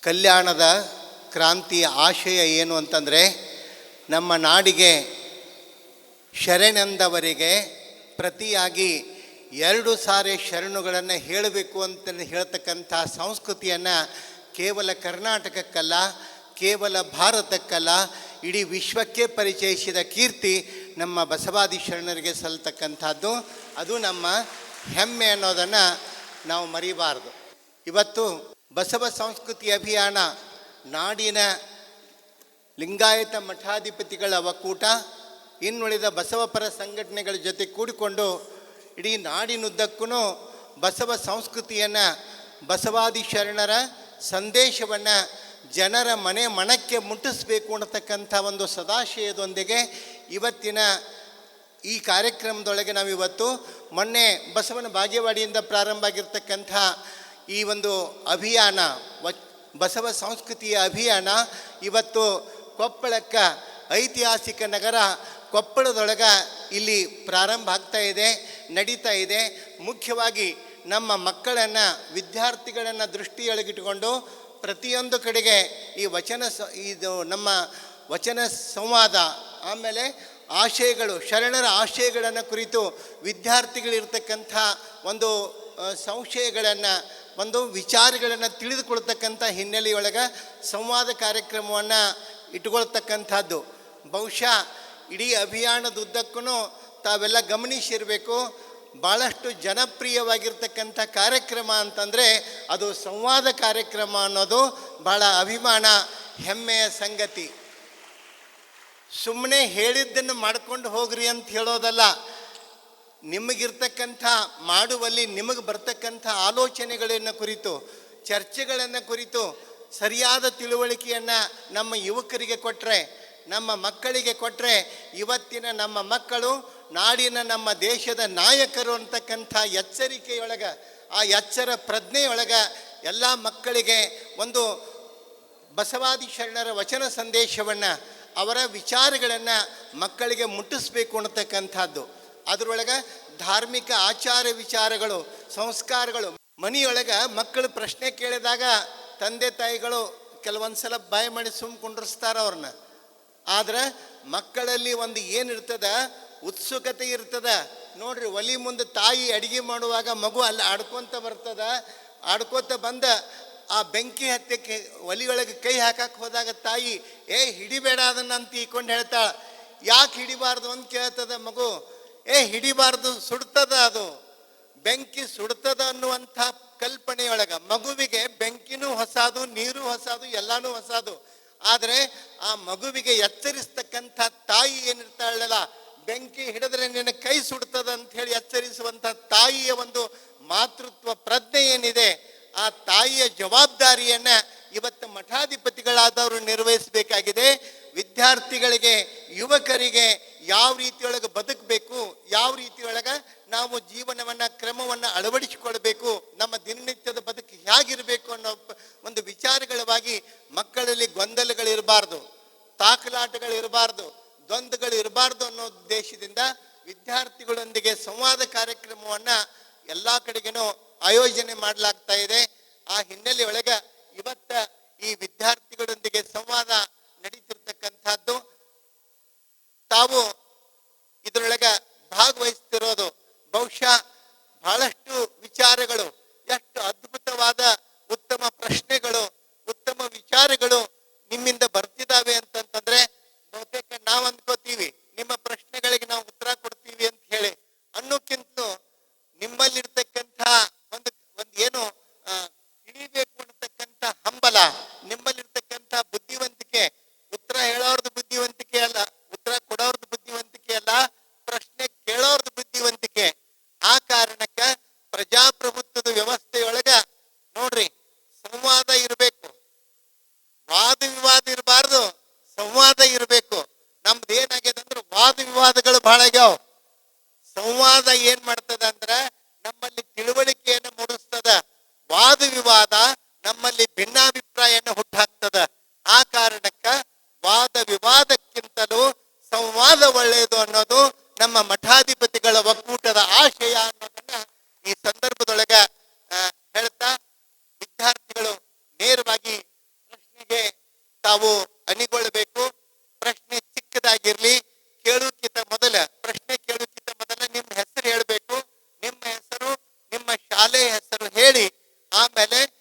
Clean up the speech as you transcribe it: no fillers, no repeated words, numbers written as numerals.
ಕಲ್ಯಾಣದ ಕ್ರಾಂತಿಯ ಆಶಯ ಏನು ಅಂತಂದರೆ, ನಮ್ಮ ನಾಡಿಗೆ ಶರಣೆಂದವರಿಗೆ ಪ್ರತಿಯಾಗಿ 2 ಸಾರಿ ಶರಣುಗಳನ್ನು ಹೇಳಬೇಕು ಅಂತ ಹೇಳ್ತಕ್ಕಂಥ ಸಂಸ್ಕೃತಿಯನ್ನು ಕೇವಲ ಕರ್ನಾಟಕಕ್ಕಲ್ಲ, ಕೇವಲ ಭಾರತಕ್ಕಲ್ಲ, ಇಡೀ ವಿಶ್ವಕ್ಕೆ ಪರಿಚಯಿಸಿದ ಕೀರ್ತಿ ನಮ್ಮ ಬಸವಾದಿ ಶರಣರಿಗೆ ಸಲ್ತಕ್ಕಂಥದ್ದು. ಅದು ನಮ್ಮ ಹೆಮ್ಮೆ ಅನ್ನೋದನ್ನು ನಾವು ಮರಿಬಾರ್ದು. ಇವತ್ತು ಬಸವ ಸಂಸ್ಕೃತಿ ಅಭಿಯಾನ ನಾಡಿನ ಲಿಂಗಾಯತ ಮಠಾಧಿಪತಿಗಳ ಒಕ್ಕೂಟ, ಇನ್ನುಳಿದ ಬಸವಪರ ಸಂಘಟನೆಗಳ ಜೊತೆ ಕೂಡಿಕೊಂಡು ಇಡೀ ನಾಡಿನುದ್ದಕ್ಕೂ ಬಸವ ಸಂಸ್ಕೃತಿಯನ್ನು, ಬಸವಾದಿ ಶರಣರ ಸಂದೇಶವನ್ನು ಜನರ ಮನೆ ಮನಕ್ಕೆ ಮುಟ್ಟಿಸಬೇಕು ಅನ್ನತಕ್ಕಂಥ ಒಂದು ಸದಾಶಯದೊಂದಿಗೆ ಇವತ್ತಿನ ಈ ಕಾರ್ಯಕ್ರಮದೊಳಗೆ ನಾವಿವತ್ತು ಮೊನ್ನೆ ಬಸವನ ಬಾಗೇವಾಡಿಯಿಂದ ಪ್ರಾರಂಭ ಆಗಿರ್ತಕ್ಕಂಥ ಈ ಒಂದು ಅಭಿಯಾನ, ಬಸವ ಸಂಸ್ಕೃತಿಯ ಅಭಿಯಾನ ಇವತ್ತು ಕೊಪ್ಪಳಕ್ಕೆ, ಐತಿಹಾಸಿಕ ನಗರ ಕೊಪ್ಪಳದೊಳಗೆ ಇಲ್ಲಿ ಪ್ರಾರಂಭ ಆಗ್ತಾ ಇದೆ, ನಡೀತಾ ಇದೆ. ಮುಖ್ಯವಾಗಿ ನಮ್ಮ ಮಕ್ಕಳನ್ನು, ವಿದ್ಯಾರ್ಥಿಗಳನ್ನು ದೃಷ್ಟಿಯೊಳಗಿಟ್ಟುಕೊಂಡು ಪ್ರತಿಯೊಂದು ಕಡೆಗೆ ಈ ಇದು ನಮ್ಮ ವಚನ ಸಂವಾದ, ಆಮೇಲೆ ಆಶಯಗಳು, ಶರಣರ ಆಶಯಗಳನ್ನು ಕುರಿತು ವಿದ್ಯಾರ್ಥಿಗಳಿರ್ತಕ್ಕಂಥ ಒಂದು ಸಂಶಯಗಳನ್ನು, ಒಂದು ವಿಚಾರಗಳನ್ನು ತಿಳಿದುಕೊಳ್ತಕ್ಕಂಥ ಹಿನ್ನೆಲೆಯೊಳಗೆ ಸಂವಾದ ಕಾರ್ಯಕ್ರಮವನ್ನು ಇಟ್ಕೊಳ್ತಕ್ಕಂಥದ್ದು. ಬಹುಶಃ ಇಡೀ ಅಭಿಯಾನದುದ್ದಕ್ಕೂ ತಾವೆಲ್ಲ ಗಮನಿಸಿರಬೇಕು, ಭಾಳಷ್ಟು ಜನಪ್ರಿಯವಾಗಿರ್ತಕ್ಕಂಥ ಕಾರ್ಯಕ್ರಮ ಅಂತಂದರೆ ಅದು ಸಂವಾದ ಕಾರ್ಯಕ್ರಮ ಅನ್ನೋದು ಭಾಳ ಅಭಿಮಾನ, ಹೆಮ್ಮೆಯ ಸಂಗತಿ. ಸುಮ್ಮನೆ ಹೇಳಿದ್ದನ್ನು ಮಾಡ್ಕೊಂಡು ಹೋಗ್ರಿ ಅಂತ ಹೇಳೋದಲ್ಲ, ನಿಮಗಿರ್ತಕ್ಕಂಥ ಮಾಡುವಲ್ಲಿ ನಿಮಗೆ ಬರ್ತಕ್ಕಂಥ ಆಲೋಚನೆಗಳನ್ನು ಕುರಿತು, ಚರ್ಚೆಗಳನ್ನು ಕುರಿತು ಸರಿಯಾದ ತಿಳುವಳಿಕೆಯನ್ನು ನಮ್ಮ ಯುವಕರಿಗೆ ಕೊಟ್ಟರೆ, ನಮ್ಮ ಮಕ್ಕಳಿಗೆ ಕೊಟ್ಟರೆ, ಇವತ್ತಿನ ನಮ್ಮ ಮಕ್ಕಳು ನಾಡಿನ, ನಮ್ಮ ದೇಶದ ನಾಯಕರು ಅಂತಕ್ಕಂಥ ಎಚ್ಚರಿಕೆಯೊಳಗೆ, ಆ ಎಚ್ಚರ ಪ್ರಜ್ಞೆಯೊಳಗೆ ಎಲ್ಲ ಮಕ್ಕಳಿಗೆ ಒಂದು ಬಸವಾದಿ ಶರಣರ ವಚನ ಸಂದೇಶವನ್ನು, ಅವರ ವಿಚಾರಗಳನ್ನು ಮಕ್ಕಳಿಗೆ ಮುಟ್ಟಿಸ್ಬೇಕು ಅನ್ನತಕ್ಕಂಥದ್ದು. ಅದರೊಳಗೆ ಧಾರ್ಮಿಕ ಆಚಾರ ವಿಚಾರಗಳು, ಸಂಸ್ಕಾರಗಳು. ಮನೆಯೊಳಗೆ ಮಕ್ಕಳು ಪ್ರಶ್ನೆ ಕೇಳಿದಾಗ ತಂದೆ ತಾಯಿಗಳು ಕೆಲವೊಂದು ಸಲ ಬಾಯಿ ಮಾಡಿ ಕುಂಡ್ರಿಸ್ತಾರೆ ಅವ್ರನ್ನ. ಆದ್ರೆ ಮಕ್ಕಳಲ್ಲಿ ಒಂದು ಏನಿರ್ತದ, ಉತ್ಸುಕತೆ ಇರ್ತದ. ನೋಡ್ರಿ, ಒಲಿ ಮುಂದೆ ತಾಯಿ ಅಡುಗೆ ಮಾಡುವಾಗ ಮಗು ಅಲ್ಲಿ ಆಡ್ಕೊತ ಬರ್ತದ. ಆಡ್ಕೋತ ಬಂದ ಆ ಬೆಂಕಿ ಹತ್ತಕ್ಕೆ ಒಲಿಯೊಳಗೆ ಕೈ ಹಾಕಕ್ಕೆ ಹೋದಾಗ ತಾಯಿ ಹಿಡಿಬೇಡ ಅದನ್ನ ಅಂತ ಈಕೊಂಡು ಹೇಳ್ತಾಳ. ಯಾಕೆ ಹಿಡಿಬಾರ್ದು ಅಂತ ಕೇಳ್ತದ ಮಗು. ಹಿಡಿಬಾರ್ದು, ಸುಡ್ತದ, ಅದು ಬೆಂಕಿ ಸುಡ್ತದ ಅನ್ನುವಂಥ ಕಲ್ಪನೆಯೊಳಗೆ ಮಗುವಿಗೆ ಬೆಂಕಿನೂ ಹೊಸದು, ನೀರು ಹೊಸದು, ಎಲ್ಲಾನು ಹೊಸದು. ಆದರೆ ಆ ಮಗುವಿಗೆ ಎಚ್ಚರಿಸ್ತಕ್ಕಂಥ ತಾಯಿ ಏನಿರ್ತಾಳಲ್ಲ, ಬೆಂಕಿ ಹಿಡಿದ್ರೆ ನಿನ್ನ ಕೈ ಸುಡ್ತದ ಅಂತ ಹೇಳಿ ಎಚ್ಚರಿಸುವಂಥ ತಾಯಿಯ ಒಂದು ಮಾತೃತ್ವ ಪ್ರಜ್ಞೆ ಏನಿದೆ, ಆ ತಾಯಿಯ ಜವಾಬ್ದಾರಿಯನ್ನ ಇವತ್ತು ಮಠಾಧಿಪತಿಗಳಾದವರು ನಿರ್ವಹಿಸಬೇಕಾಗಿದೆ. ವಿದ್ಯಾರ್ಥಿಗಳಿಗೆ, ಯುವಕರಿಗೆ ಯಾವ ರೀತಿಯೊಳಗೆ ಬದುಕಬೇಕು, ಯಾವ ರೀತಿಯೊಳಗೆ ನಾವು ಜೀವನವನ್ನು, ಕ್ರಮವನ್ನು ಅಳವಡಿಸಿಕೊಳ್ಬೇಕು, ನಮ್ಮ ದಿನನಿತ್ಯದ ಬದುಕು ಹೇಗಿರಬೇಕು ಅನ್ನೋ ಒಂದು ವಿಚಾರಗಳವಾಗಿ ಮಕ್ಕಳಲ್ಲಿ ಗೊಂದಲಗಳಿರಬಾರ್ದು, ತಾಕಲಾಟಗಳಿರಬಾರ್ದು, ದ್ವಂದ್ವಗಳು ಇರಬಾರ್ದು ಅನ್ನೋ ಉದ್ದೇಶದಿಂದ ವಿದ್ಯಾರ್ಥಿಗಳೊಂದಿಗೆ ಸಂವಾದ ಕಾರ್ಯಕ್ರಮವನ್ನು ಎಲ್ಲ ಕಡೆಗೂ ಆಯೋಜನೆ ಮಾಡಲಾಗ್ತಾ ಇದೆ. ಆ ಹಿನ್ನೆಲೆಯೊಳಗೆ ಇವತ್ತ ಈ ವಿದ್ಯಾರ್ಥಿಗಳೊಂದಿಗೆ ಸಂವಾದ ನಡೀತಿರ್ತಕ್ಕಂಥದ್ದು. ತಾವು ಇದರೊಳಗೆ ಭಾಗವಹಿಸ್ತಿರೋದು ಬಹುಶಃ ಬಹಳಷ್ಟು ವಿಚಾರಗಳು, ಎಷ್ಟು ಅದ್ಭುತವಾದ ಉತ್ತಮ ಪ್ರಶ್ನೆಗಳು, ಉತ್ತಮ ವಿಚಾರಗಳು ನಿಮ್ಮಿಂದ ಬರ್ತಿದ್ದಾವೆ ಅಂತಂತಂದ್ರೆ ಬಹುತೇಕ ನಾವು ಅಂದ್ಕೋತೀವಿ ನಿಮ್ಮ ಪ್ರಶ್ನೆಗಳಿಗೆ ನಾವು ಉತ್ತರ ಕೊಡ್ತೀವಿ ಅಂತ ಹೇಳಿ. ಅನ್ನೋಕ್ಕಿಂತ ನಿಮ್ಮಲ್ಲಿರ್ತಕ್ಕಂಥ ಒಂದು ಏನು ತಿಳಿಬೇಕು ಅನ್ನತಕ್ಕಂಥ ಹಂಬಲ, ನಿಮ್ಮಲ್ಲಿರ್ತಕ್ಕಂಥ ಬುದ್ಧಿವಂತಿಕೆ, ಉತ್ತರ ಹೇಳೋರ್ದು ಬುದ್ಧಿವಂತಿಕೆ ಅಲ್ಲ, ಉತ್ತರ ಕೊಡೋರ್ದು ಬುದ್ಧಿವಂತಿಕೆ ಅಲ್ಲ, ಪ್ರಶ್ನೆ ಕೇಳೋರ್ದು ಬುದ್ಧಿವಂತಿಕೆ. ಆ ಕಾರಣಕ್ಕೆ ಪ್ರಜಾಪ್ರಭುತ್ವದ ವ್ಯವಸ್ಥೆಯೊಳಗ ನೋಡ್ರಿ, ಸಂವಾದ ಇರಬೇಕು, ವಾದ ವಿವಾದ ಇರಬಾರ್ದು, ಸಂವಾದ ಇರಬೇಕು. ನಮ್ದು ಏನಾಗ್ಯದ ಅಂದ್ರೆ ವಾದ ವಿವಾದಗಳು ಬಹಳ ಆಗ್ಯಾವ. ಸಂವಾದ ಏನ್ ಮಾಡ್ತದ ಅಂದ್ರ ನಮ್ಮಲ್ಲಿ ತಿಳುವಳಿಕೆಯನ್ನು ಮೂಡಿಸ್ತದ. ವಾದ ವಿವಾದ ನಮ್ಮಲ್ಲಿ ಭಿನ್ನಾಭಿಪ್ರಾಯವನ್ನು ಹುಟ್ಟಾಕ್ತದ. ಆ ಕಾರಣಕ್ಕ ವಾದ ವಿವಾದಕ್ಕಿಂತಲೂ ಸಂವಾದ ಒಳ್ಳೆಯದು ಅನ್ನೋದು ನಮ್ಮ ಮಠಾಧಿಪತಿಗಳ ಒಕ್ಕೂಟದ ಆಶಯ ಅನ್ನೋದನ್ನ ಈ ಸಂದರ್ಭದೊಳಗ ಹೇಳ್ತಾ, ವಿದ್ಯಾರ್ಥಿಗಳು ನೇರವಾಗಿ ತಾವು ಅಣಿಗೊಳ್ಳಬೇಕು. ಪ್ರಶ್ನೆ ಚಿಕ್ಕದಾಗಿರ್ಲಿ. ಪ್ರಶ್ನೆ ಕೇಳುಕ್ಕಿಂತ ಮೊದಲ ನಿಮ್ಮ ಹೆಸರು ಹೇಳಬೇಕು. ನಿಮ್ಮ ಹೆಸರು, ನಿಮ್ಮ ಶಾಲೆಯ ಹೆಸರು ಹೇಳಿ ಆಮೇಲೆ